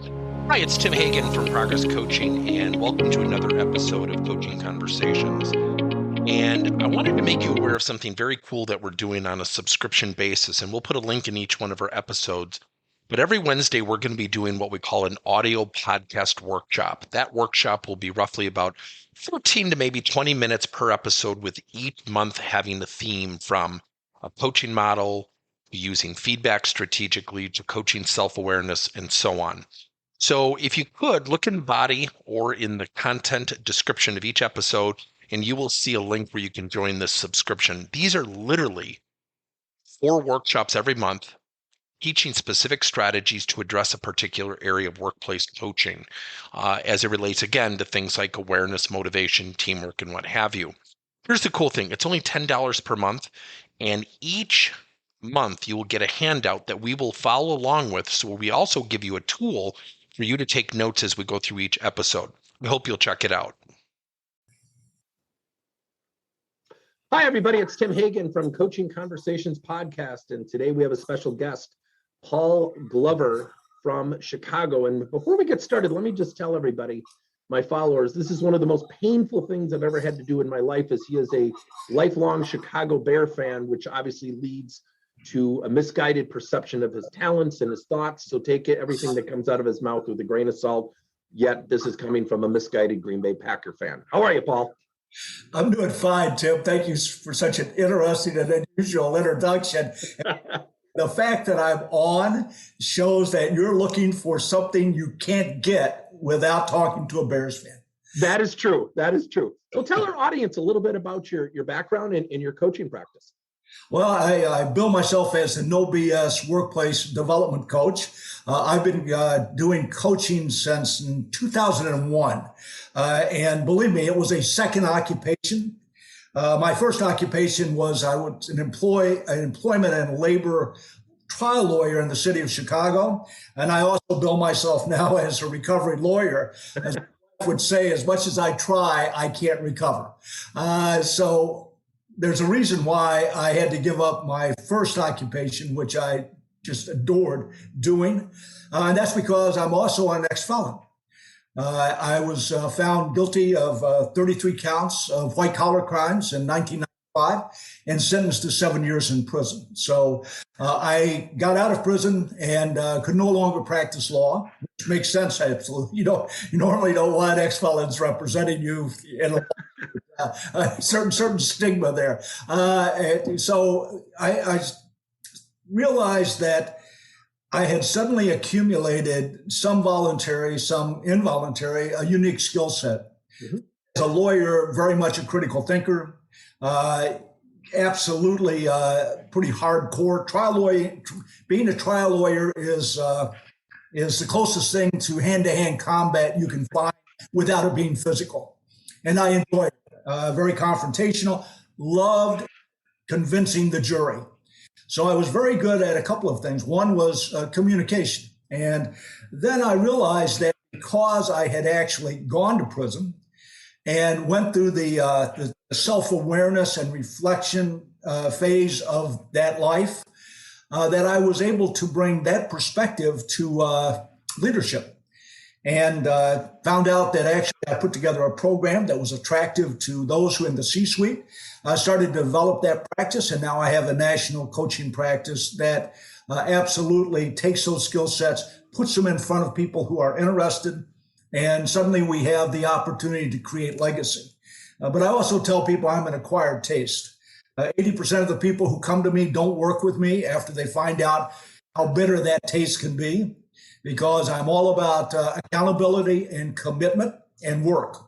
Hi, it's Tim Hagen from Progress Coaching, and welcome to another episode of Coaching Conversations. And I wanted to make you aware of something very cool that we're doing on a subscription basis, and we'll put a link in each one of our episodes. But every Wednesday, we're going to be doing what we call an audio podcast workshop. That workshop will be roughly about 14 to maybe 20 minutes per episode, with each month having a theme from a coaching model, using feedback strategically, to coaching self-awareness, and so on. So if you could look in the body or in the content description of each episode, and you will see a link where you can join this subscription. These are literally 4 workshops every month, teaching specific strategies to address a particular area of workplace coaching, as it relates, again, to things like awareness, motivation, teamwork, and what have you. Here's the cool thing. It's only $10 per month, and each month you will get a handout that we will follow along with. So we also give you a tool for you to take notes as we go through each episode. We hope you'll check it out. Hi, everybody. It's Tim Hagen from Coaching Conversations podcast. And today we have a special guest, Paul Glover from Chicago. And before we get started, let me just tell everybody, my followers, this is one of the most painful things I've ever had to do in my life, as he is a lifelong Chicago Bear fan, which obviously leads to a misguided perception of his talents and his thoughts. So take everything that comes out of his mouth with a grain of salt. Yet this is coming from a misguided Green Bay Packer fan. How are you, Paul? I'm doing fine, Tim. Thank you for such an interesting and unusual introduction. The fact that I'm on shows that you're looking for something you can't get without talking to a Bears fan. That is true. That is true. So tell our audience a little bit about your background and your coaching practice. Well, I bill myself as a no BS workplace development coach. I've been doing coaching since 2001. And believe me, it was a second occupation. My first occupation was I was an employment and labor trial lawyer in the city of Chicago. And I also bill myself now as a recovery lawyer. As I would say, as much as I try, I can't recover. So there's a reason why I had to give up my first occupation, which I just adored doing. And that's because I'm also an ex-felon. I was found guilty of 33 counts of white-collar crimes in 1995 and sentenced to 7 years in prison. So I got out of prison and could no longer practice law, which makes sense, absolutely. You normally don't want ex-felons representing you in a certain stigma there. So I realized that I had suddenly accumulated some voluntary, some involuntary, a unique skill set. Mm-hmm. As a lawyer, very much a critical thinker, absolutely pretty hardcore. Being a trial lawyer is the closest thing to hand-to-hand combat you can find without it being physical. And I enjoyed it. Very confrontational, loved convincing the jury. So I was very good at a couple of things. One was communication. And then I realized that because I had actually gone to prison and went through the self-awareness and reflection phase of that life, that I was able to bring that perspective to leadership. And found out that actually I put together a program that was attractive to those who are in the C-suite. I started to develop that practice, and now I have a national coaching practice that absolutely takes those skill sets, puts them in front of people who are interested, and suddenly we have the opportunity to create legacy. But I also tell people I'm an acquired taste. 80% of the people who come to me don't work with me after they find out how bitter that taste can be, because I'm all about accountability and commitment and work.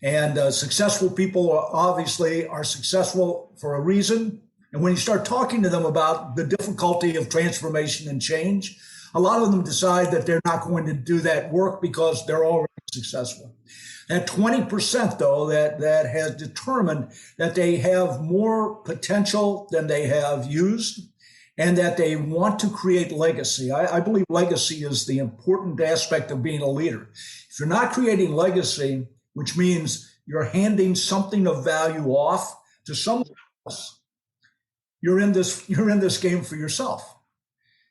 And successful people obviously are successful for a reason. And when you start talking to them about the difficulty of transformation and change, a lot of them decide that they're not going to do that work because they're already successful. That 20%, though, that has determined that they have more potential than they have used, and that they want to create legacy. I believe legacy is the important aspect of being a leader. If you're not creating legacy, which means you're handing something of value off to someone else, you're in this game for yourself.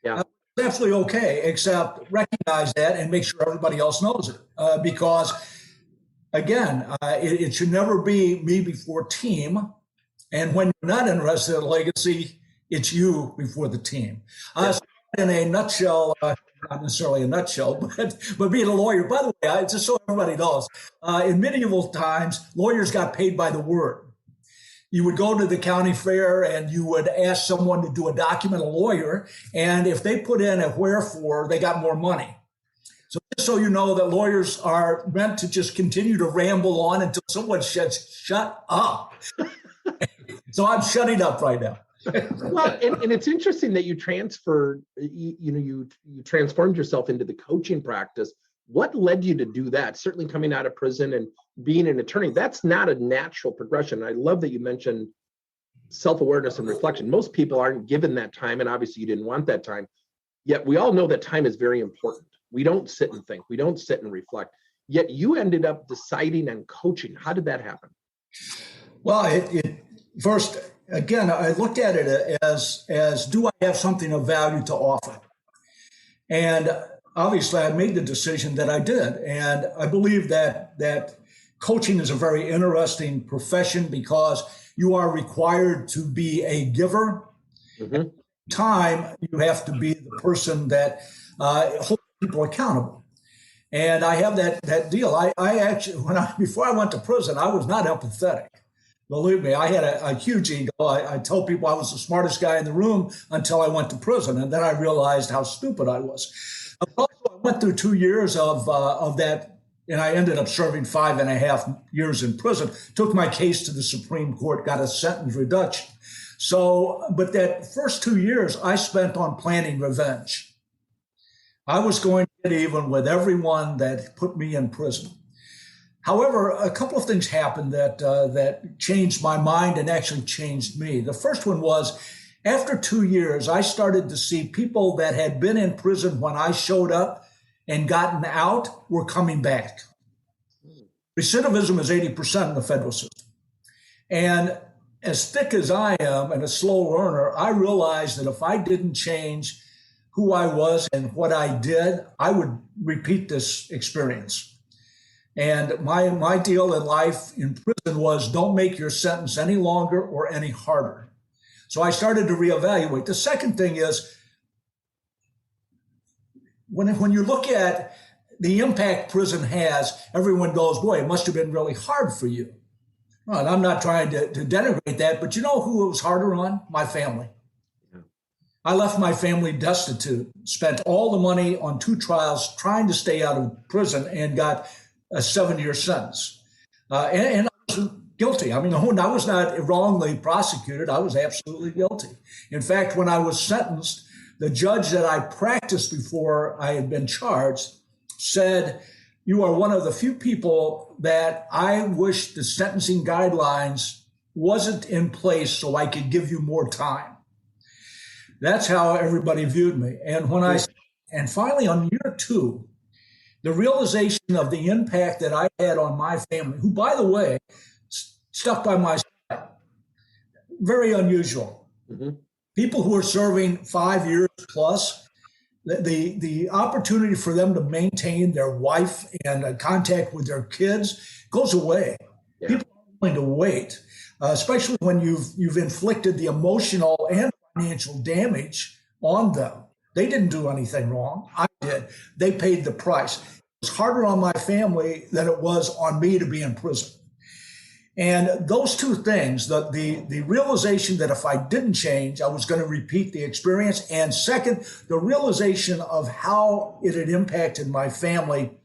Yeah. It's absolutely okay, except recognize that and make sure everybody else knows it. Because again, it should never be me before team. And when you're not interested in legacy, it's you before the team. So in a nutshell, not necessarily a nutshell, but being a lawyer, by the way, just so everybody knows, in medieval times, lawyers got paid by the word. You would go to the county fair and you would ask someone to do a document, a lawyer, and if they put in a wherefore, they got more money. So just so you know that lawyers are meant to just continue to ramble on until someone says, shut up. So I'm shutting up right now. Well, and it's interesting that you transferred, you transformed yourself into the coaching practice. What led you to do that? Certainly coming out of prison and being an attorney, that's not a natural progression. I love that you mentioned self-awareness and reflection. Most people aren't given that time, and obviously you didn't want that time. Yet we all know that time is very important. We don't sit and think. We don't sit and reflect. Yet you ended up deciding on coaching. How did that happen? Well, first, again, I looked at it as do I have something of value to offer? And obviously, I made the decision that I did. And I believe that coaching is a very interesting profession because you are required to be a giver. Mm-hmm. At the time, you have to be the person that holds people accountable. And I have that deal. I actually, before I went to prison, I was not empathetic. Believe me, I had a huge ego. I told people I was the smartest guy in the room until I went to prison. And then I realized how stupid I was. Also, I went through 2 years of that, and I ended up serving 5.5 years in prison. Took my case to the Supreme Court, got a sentence reduction. So, but that first 2 years I spent on planning revenge. I was going to get even with everyone that put me in prison. However, a couple of things happened that changed my mind and actually changed me. The first one was, after 2 years, I started to see people that had been in prison when I showed up and gotten out were coming back. Recidivism is 80% in the federal system. And as thick as I am and a slow learner, I realized that if I didn't change who I was and what I did, I would repeat this experience. And my deal in life in prison was don't make your sentence any longer or any harder. So I started to reevaluate. The second thing is when you look at the impact prison has, everyone goes, boy, it must have been really hard for you. Well, and I'm not trying to denigrate that, but you know who it was harder on? My family. I left my family destitute, spent all the money on 2 trials trying to stay out of prison and got a 7-year sentence. And I was guilty. I mean, I was not wrongly prosecuted. I was absolutely guilty. In fact, when I was sentenced, the judge that I practiced before I had been charged said, you are one of the few people that I wish the sentencing guidelines wasn't in place so I could give you more time. That's how everybody viewed me. And finally on year 2, the realization of the impact that I had on my family, who, by the way, stuck by my side, very unusual. Mm-hmm. People who are serving 5 years plus, the opportunity for them to maintain their wife and contact with their kids goes away. Yeah. People are willing to wait, especially when you've inflicted the emotional and financial damage on them. They didn't do anything wrong. I did. They paid the price. It was harder on my family than it was on me to be in prison. And those two things, the realization that if I didn't change, I was going to repeat the experience. And second, the realization of how it had impacted my family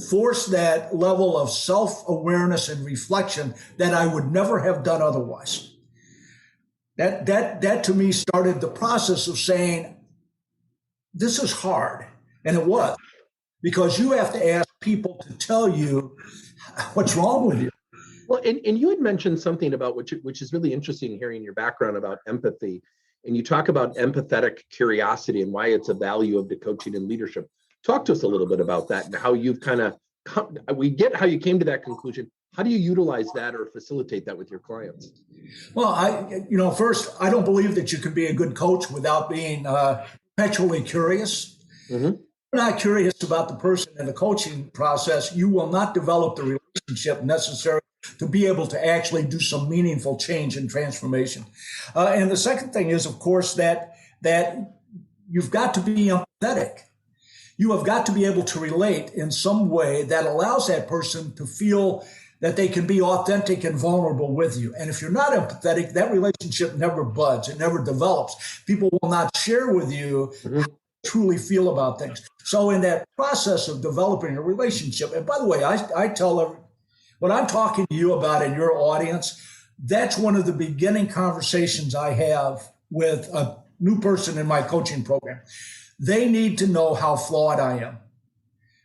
forced that level of self-awareness and reflection that I would never have done otherwise. That to me started the process of saying, this is hard. And it was, because you have to ask people to tell you what's wrong with you. Well, and you had mentioned something about which is really interesting, hearing your background about empathy. And you talk about empathetic curiosity and why it's a value of the coaching and leadership. Talk to us a little bit about that and how you've kind of we get how you came to that conclusion. How do you utilize that or facilitate that with your clients? Well, first, I don't believe that you can be a good coach without being perpetually curious. Mm-hmm. You're not curious about the person in the coaching process, you will not develop the relationship necessary to be able to actually do some meaningful change and transformation. And the second thing is, of course, that you've got to be empathetic. You have got to be able to relate in some way that allows that person to feel that they can be authentic and vulnerable with you. And if you're not empathetic, that relationship never buds. It never develops. People will not share with you Mm-hmm. truly feel about things. So in that process of developing a relationship, and by the way, I tell what I'm talking to you about in your audience, that's one of the beginning conversations I have with a new person in my coaching program. They need to know how flawed I am.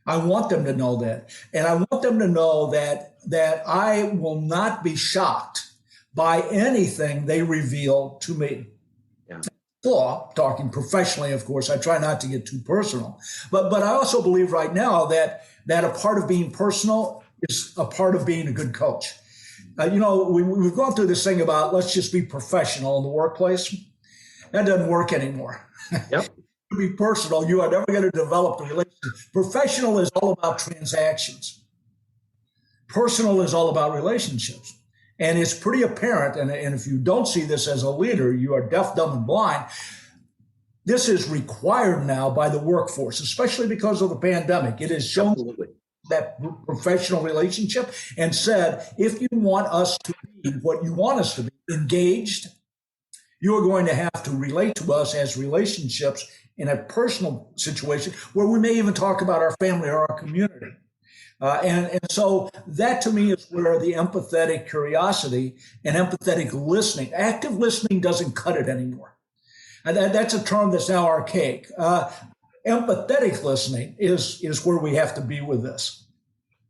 I want them to know that. And I want them to know that I will not be shocked by anything they reveal to me. Yeah. Flaw, talking professionally, of course, I try not to get too personal. But I also believe right now that a part of being personal is a part of being a good coach. We've gone through this thing about let's just be professional in the workplace. That doesn't work anymore. Yep. To be personal, you are never going to develop the relationship. Professional is all about transactions. Personal is all about relationships. And it's pretty apparent, and if you don't see this as a leader, you are deaf, dumb, and blind. This is required now by the workforce, especially because of the pandemic. It has shown Absolutely. that professional relationship and said, if you want us to be what you want us to be, engaged, you are going to have to relate to us as relationships in a personal situation where we may even talk about our family or our community. And so that to me is where the empathetic curiosity and empathetic listening, active listening doesn't cut it anymore. And that's a term that's now archaic. Empathetic listening is where we have to be with this.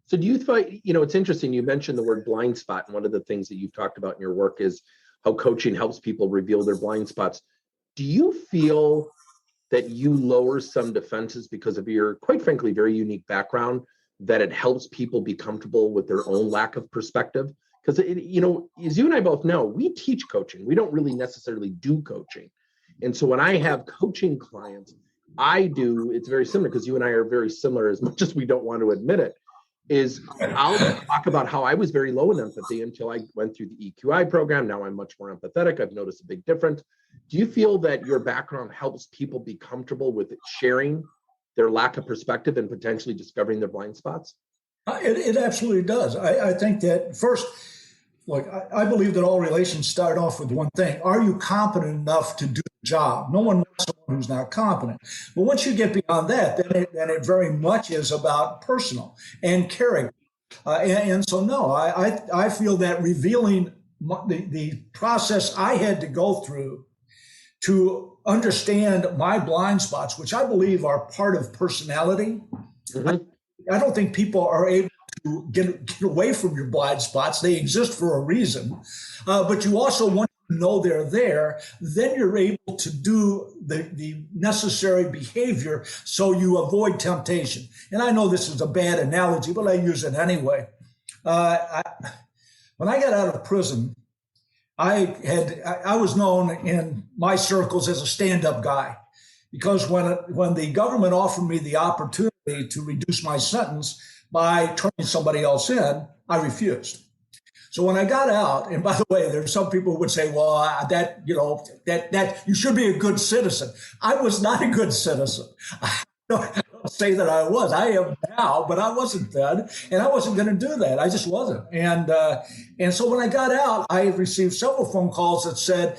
So do you find, it's interesting, you mentioned the word blind spot, and one of the things that you've talked about in your work is how coaching helps people reveal their blind spots. Do you feel that you lower some defenses because of your, quite frankly, very unique background, that it helps people be comfortable with their own lack of perspective? Because, as you and I both know, we teach coaching. We don't really necessarily do coaching. And so when I have coaching clients, it's very similar, because you and I are very similar, as much as we don't want to admit it, is I'll talk about how I was very low in empathy until I went through the EQI program. Now I'm much more empathetic. I've noticed a big difference. Do you feel that your background helps people be comfortable with sharing their lack of perspective and potentially discovering their blind spots? It absolutely does. I think that first, look, I believe that all relations start off with one thing. Are you competent enough to do the job? No one wants someone who's not competent. But once you get beyond that, then it very much is about personal and character. And so, no, I feel that revealing the process I had to go through to understand my blind spots, which I believe are part of personality. Mm-hmm. I don't think people are able to get away from your blind spots. They exist for a reason. But you also want to know they're there. Then you're able to do the necessary behavior so you avoid temptation. And I know this is a bad analogy, but I use it anyway. When I got out of prison, I was known in my circles as a stand-up guy, because when the government offered me the opportunity to reduce my sentence by turning somebody else in, I refused. So when I got out, and by the way, there's some people who would say, well, that you should be a good citizen. I was not a good citizen. I don't say that I was. I am now, but I wasn't then, and I wasn't going to do that. I just wasn't. And so when I got out, I received several phone calls that said,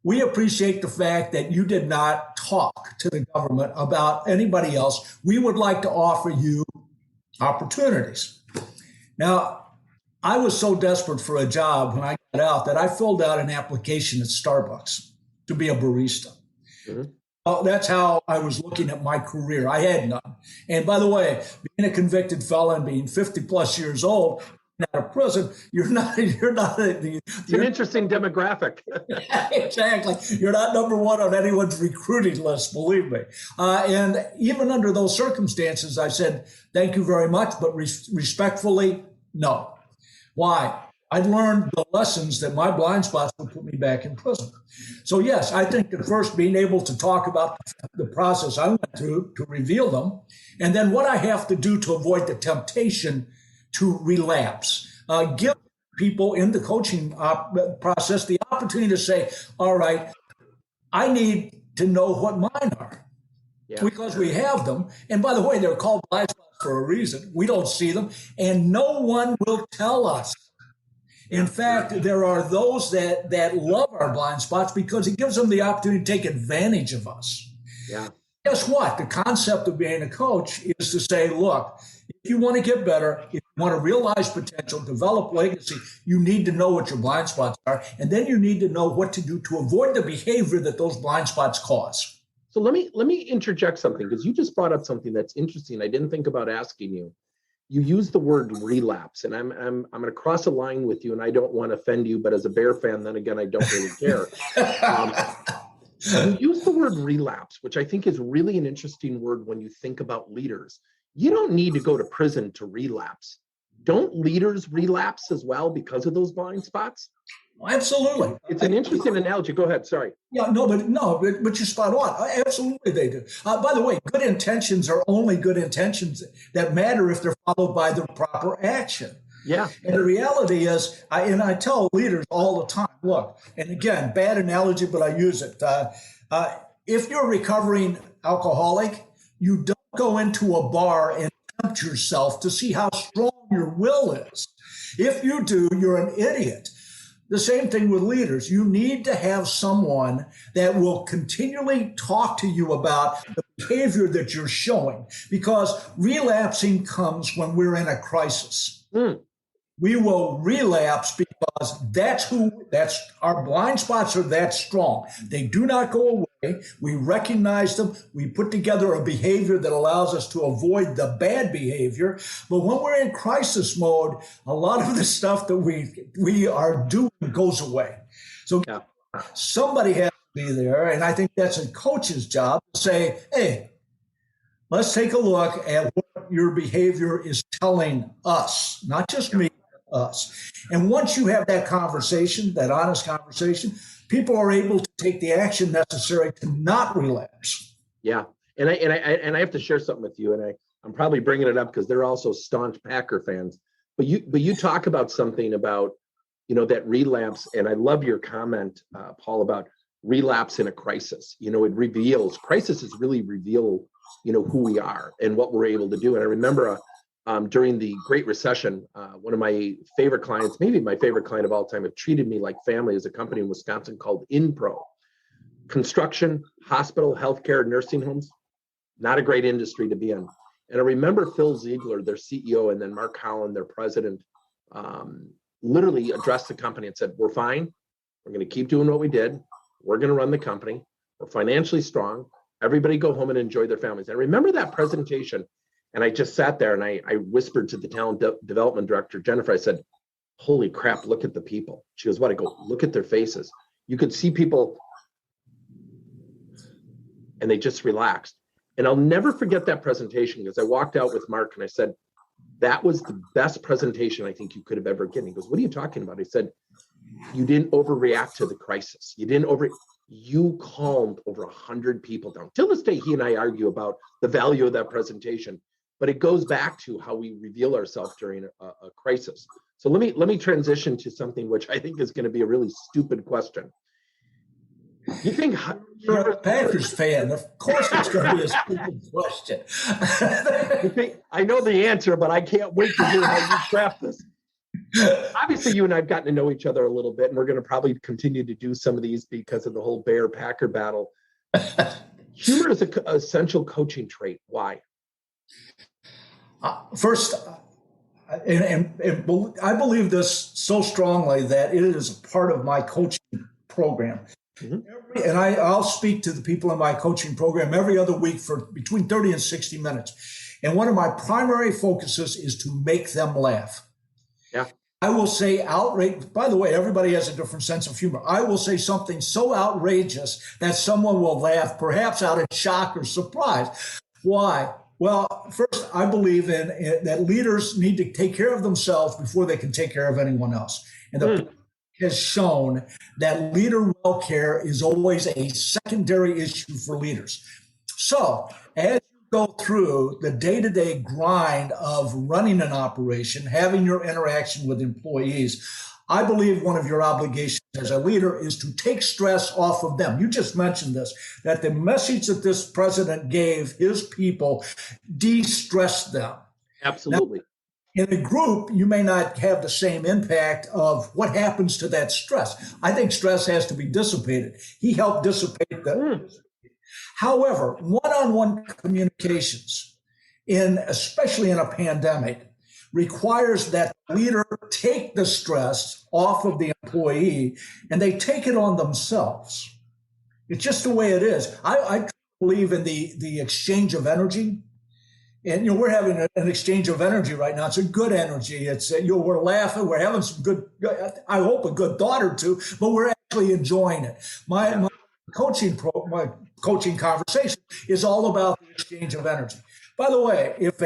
we appreciate the fact that you did not talk to the government about anybody else. We would like to offer you opportunities. Now, I was so desperate for a job when I got out that I filled out an application at Starbucks to be a barista. Mm-hmm. That's how I was looking at my career. I had none. And by the way, being a convicted felon, being 50 plus years old, out of prison, you're not. It's an interesting demographic. Exactly. You're not number one on anyone's recruiting list, believe me. And even under those circumstances, I said, thank you very much, but respectfully, no. Why? I learned the lessons that my blind spots would put me back in prison. So yes, I think that first being able to talk about the process I went through to reveal them, and then what I have to do to avoid the temptation to relapse. Give people in the coaching process the opportunity to say, all right, I need to know what mine are. Yeah. Because we have them. And by the way, they're called blind spots for a reason. We don't see them, and no one will tell us. In fact, there are those that love our blind spots because it gives them the opportunity to take advantage of us. Yeah. Guess what? The concept of being a coach is to say, look, if you want to get better, if you want to realize potential, develop legacy, you need to know what your blind spots are. And then you need to know what to do to avoid the behavior that those blind spots cause. So let me interject something, because you just brought up something that's interesting. I didn't think about asking you. You use the word relapse, and I'm going to cross a line with you, and I don't want to offend you, but as a Bear fan, then again, I don't really care. You use the word relapse, which I think is really an interesting word when you think about leaders. You don't need to go to prison to relapse. Don't leaders relapse as well because of those blind spots? Absolutely. It's an interesting analogy. Go ahead. Sorry. Yeah, but you're spot on. Absolutely, they do. By the way, good intentions are only good intentions that matter if they're followed by the proper action. Yeah. And the reality is, I tell leaders all the time, look, and again, bad analogy, but I use it. If you're a recovering alcoholic, you don't go into a bar and tempt yourself to see how strong your will is. If you do, you're an idiot. The same thing with leaders. You need to have someone that will continually talk to you about the behavior that you're showing, because relapsing comes when we're in a crisis. We will relapse because that's our blind spots are that strong. They do not go away. We recognize them. We put together a behavior that allows us to avoid the bad behavior. But when we're in crisis mode, a lot of the stuff that we are doing goes away. So somebody has to be there. And I think that's a coach's job to say, hey, let's take a look at what your behavior is telling us, not just me, us. And once you have that conversation, that honest conversation, people are able to take the action necessary to not relapse. Yeah. And I have to share something with you, and I'm probably bringing it up because they're also staunch Packer fans. But you talk about something about, that relapse, and I love your comment, Paul, about relapse in a crisis. It reveals, crises really reveal, who we are and what we're able to do. And I remember during the Great Recession, one of my favorite clients, maybe my favorite client of all time, have treated me like family, is a company in Wisconsin called Inpro. Construction, hospital, healthcare, nursing homes, not a great industry to be in. And I remember Phil Ziegler, their CEO, and then Mark Holland, their president, literally addressed the company and said, we're fine. We're going to keep doing what we did. We're going to run the company. We're financially strong. Everybody go home and enjoy their families. I remember that presentation. And I just sat there and I whispered to the talent development director, Jennifer, I said, holy crap, look at the people. She goes, what? I go, look at their faces. You could see people and they just relaxed. And I'll never forget that presentation, because I walked out with Mark and I said, that was the best presentation I think you could have ever given. He goes, what are you talking about? I said, you didn't overreact to the crisis. You calmed over 100 people down. Till this day, he and I argue about the value of that presentation. But it goes back to how we reveal ourselves during a crisis. So let me transition to something which I think is going to be a really stupid question. You think you're a Packers fan? Of course, it's going to be a stupid question. I know the answer, but I can't wait to hear how you craft this. Obviously, you and I've gotten to know each other a little bit, and we're going to probably continue to do some of these because of the whole Bear-Packer battle. Humor is an essential coaching trait. Why? First, and I believe this so strongly that it is a part of my coaching program. Mm-hmm. And I'll speak to the people in my coaching program every other week for between 30 and 60 minutes. And one of my primary focuses is to make them laugh. Yeah. I will say outrageous. By the way, everybody has a different sense of humor. I will say something so outrageous that someone will laugh, perhaps out of shock or surprise. Why? Well, first, I believe that leaders need to take care of themselves before they can take care of anyone else. And the has shown that leader welfare is always a secondary issue for leaders. So as you go through the day-to-day grind of running an operation, having your interaction with employees, I believe one of your obligations as a leader is to take stress off of them. You just mentioned this, that the message that this president gave his people de-stressed them. Absolutely. Now, in a group, you may not have the same impact of what happens to that stress. I think stress has to be dissipated. He helped dissipate that. However, one-on-one communications, especially in a pandemic, requires that the leader take the stress off of the employee and they take it on themselves. It's just the way it is. I believe in the exchange of energy. And we're having an exchange of energy right now. It's a good energy. It's we're laughing. We're having some good. I hope a good thought or two, but we're actually enjoying it. My coaching conversation is all about the exchange of energy. By the way, if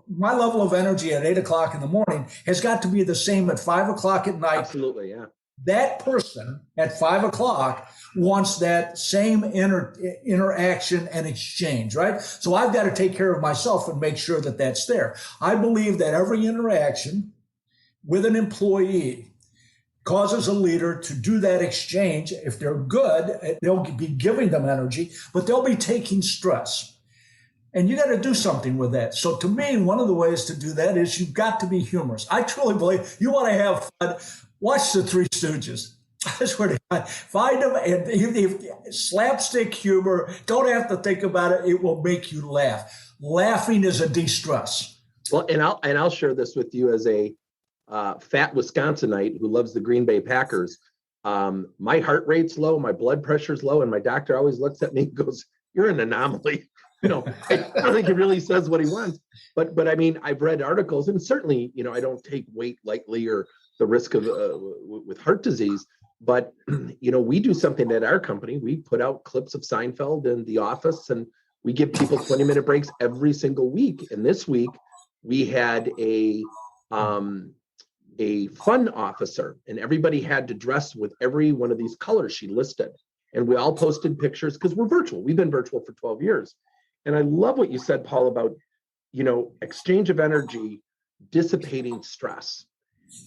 my level of energy at 8 o'clock in the morning has got to be the same at 5 o'clock at night. Absolutely, yeah. That person at 5 o'clock wants that same interaction and exchange, right? So I've got to take care of myself and make sure that that's there. I believe that every interaction with an employee causes a leader to do that exchange. If they're good, they'll be giving them energy, but they'll be taking stress. And you got to do something with that. So to me, one of the ways to do that is you've got to be humorous. I truly believe you want to have fun. Watch the Three Stooges. I swear to God, find them and if slapstick humor. Don't have to think about it. It will make you laugh. Laughing is a de-stress. Well, and I'll share this with you as a fat Wisconsinite who loves the Green Bay Packers. My heart rate's low, my blood pressure's low, and my doctor always looks at me and goes, "You're an anomaly." I don't think he really says what he wants, but I mean, I've read articles, and certainly, I don't take weight lightly or the risk of with heart disease. But we do something at our company. We put out clips of Seinfeld and The Office, and we give people 20-minute breaks every single week. And this week we had a fun officer, and everybody had to dress with every one of these colors she listed. And we all posted pictures because we're virtual. We've been virtual for 12 years. And I love what you said, Paul, about, exchange of energy, dissipating stress.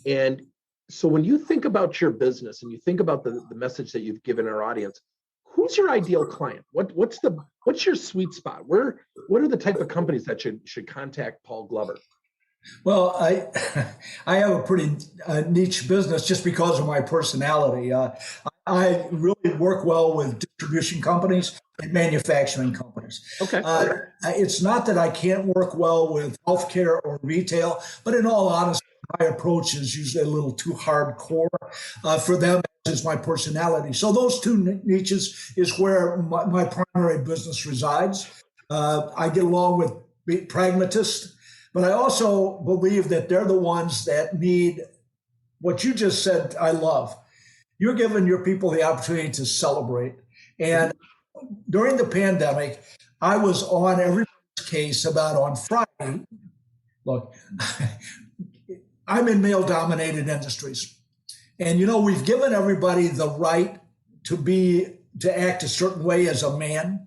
And so when you think about your business and you think about the message that you've given our audience, who's your ideal client? What's your sweet spot? What are the type of companies that should contact Paul Glover? Well, I have a pretty niche business just because of my personality. I really work well with distribution companies and manufacturing companies. Okay. It's not that I can't work well with healthcare or retail, but in all honesty, my approach is usually a little too hardcore for them, as is my personality. So those two niches is where my primary business resides. I get along with pragmatists, but I also believe that they're the ones that need what you just said. I love. You're giving your people the opportunity to celebrate. And during the pandemic, I was on everybody's case about on Friday. Look, I'm in male-dominated industries. And, we've given everybody the right to act a certain way as a man.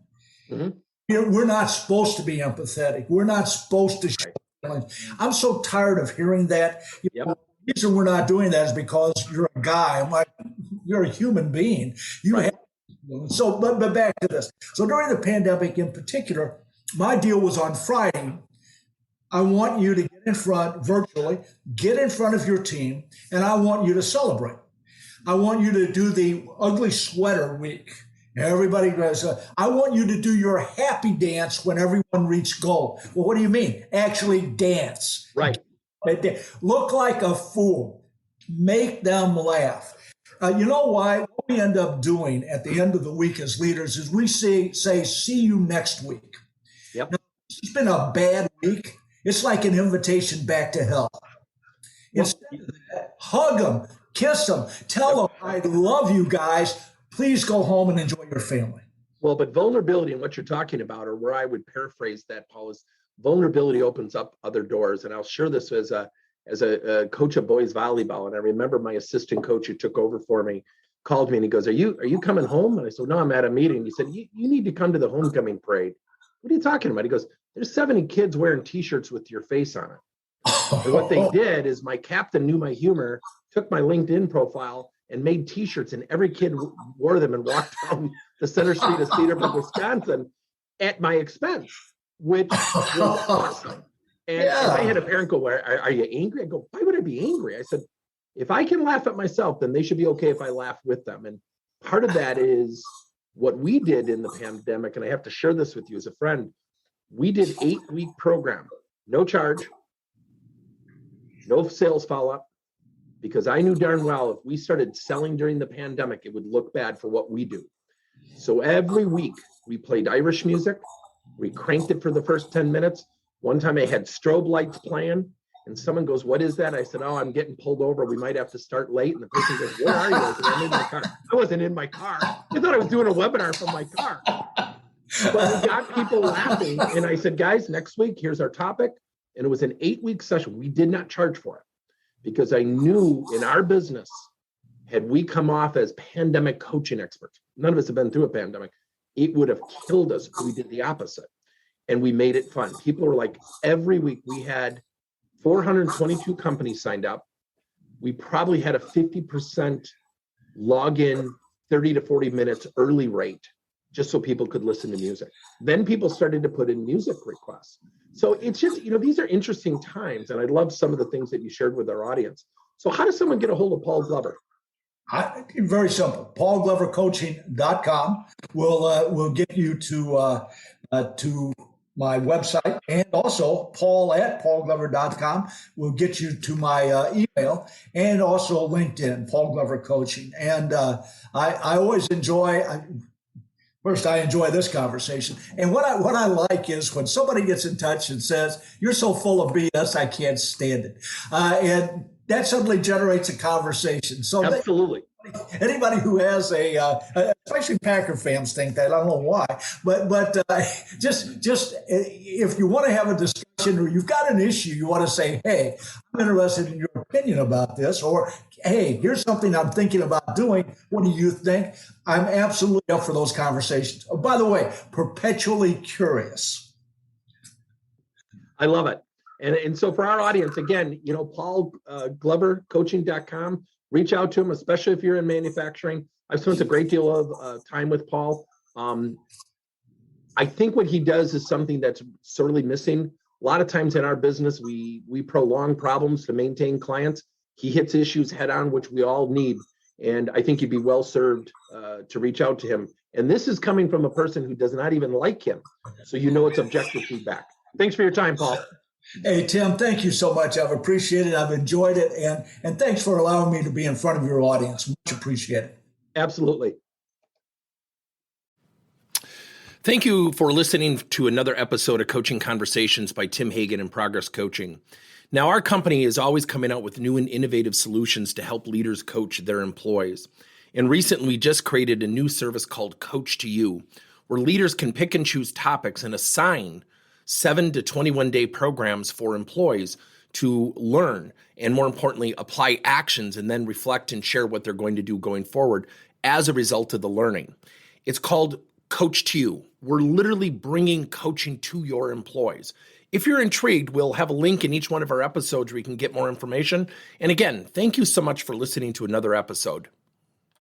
Mm-hmm. We're not supposed to be empathetic. We're not supposed to show feelings. I'm so tired of hearing that. The reason we're not doing that is because you're a guy. I'm like, you're a human being. But back to this. So during the pandemic in particular, my deal was on Friday. I want you to get in front virtually, get in front of your team, and I want you to celebrate. I want you to do the ugly sweater week. Everybody goes, I want you to do your happy dance when everyone reaches goal. Well, what do you mean? Actually dance. Right. Look like a fool. Make them laugh. You know why? What we end up doing at the end of the week as leaders is we say, see you next week. Yep. Now, it's been a bad week. It's like an invitation back to hell. Instead of that, hug them, kiss them, tell them, I love you guys. Please go home and enjoy your family. Well, but vulnerability and what you're talking about, or where I would paraphrase that, Paul, is vulnerability opens up other doors. And I'll share this as a coach of boys volleyball. And I remember my assistant coach who took over for me called me and he goes, are you coming home? And I said, no, I'm at a meeting. He said, you need to come to the homecoming parade. What are you talking about? He goes, there's 70 kids wearing t-shirts with your face on it. And what they did is my captain knew my humor, took my LinkedIn profile and made t-shirts, and every kid wore them and walked down the center street of Cedarburg, Wisconsin at my expense, which was awesome. And I had a parent go, are you angry? I go, why would I be angry? I said, if I can laugh at myself, then they should be okay if I laugh with them. And part of that is what we did in the pandemic. And I have to share this with you as a friend. We did 8-week program, no charge, no sales follow-up, because I knew darn well if we started selling during the pandemic, it would look bad for what we do. So every week we played Irish music. We cranked it for the first 10 minutes. One time I had strobe lights playing and someone goes, what is that? I said, oh, I'm getting pulled over. We might have to start late. And the person goes, where are you? I said, I'm in my car. I wasn't in my car. I thought I was doing a webinar from my car. But we got people laughing. And I said, guys, next week, here's our topic. And it was an 8-week session. We did not charge for it because I knew in our business, had we come off as pandemic coaching experts, none of us have been through a pandemic, it would have killed us if we did the opposite. And we made it fun. People were like, every week we had 422 companies signed up. We probably had a 50% login 30 to 40 minutes early rate, just so people could listen to music. Then people started to put in music requests. So it's just, these are interesting times. And I love some of the things that you shared with our audience. So how does someone get a hold of Paul Glover? Very simple. PaulGloverCoaching.com will get you to my website, and also Paul@PaulGlover.com will get you to my email, and also LinkedIn, Paul Glover Coaching. And I always enjoy. First, I enjoy this conversation. And what I like is when somebody gets in touch and says, you're so full of BS, I can't stand it. And that suddenly generates a conversation. So absolutely. Anybody who has especially Packer fans think that, I don't know why, but just if you want to have a discussion or you've got an issue, you want to say, hey, I'm interested in your opinion about this, or hey, here's something I'm thinking about doing. What do you think? I'm absolutely up for those conversations. Oh, by the way, perpetually curious. I love it. And so for our audience, again, Paul GloverCoaching.com. Reach out to him, especially if you're in manufacturing. I've spent a great deal of time with Paul. I think what he does is something that's sorely missing. A lot of times in our business, we prolong problems to maintain clients. He hits issues head on, which we all need. And I think you'd be well served to reach out to him. And this is coming from a person who does not even like him. So it's objective feedback. Thanks for your time, Paul. Hey, Tim, thank you so much. I've appreciated it. I've enjoyed it. And thanks for allowing me to be in front of your audience. Much appreciated. Absolutely. Thank you for listening to another episode of Coaching Conversations by Tim Hagen and Progress Coaching. Now, our company is always coming out with new and innovative solutions to help leaders coach their employees. And recently, we just created a new service called Coach to You, where leaders can pick and choose topics and assign 7 to 21-day programs for employees to learn and, more importantly, apply actions and then reflect and share what they're going to do going forward as a result of the learning. It's called Coach to You. We're literally bringing coaching to your employees. If you're intrigued, we'll have a link in each one of our episodes where you can get more information. And again, thank you so much for listening to another episode.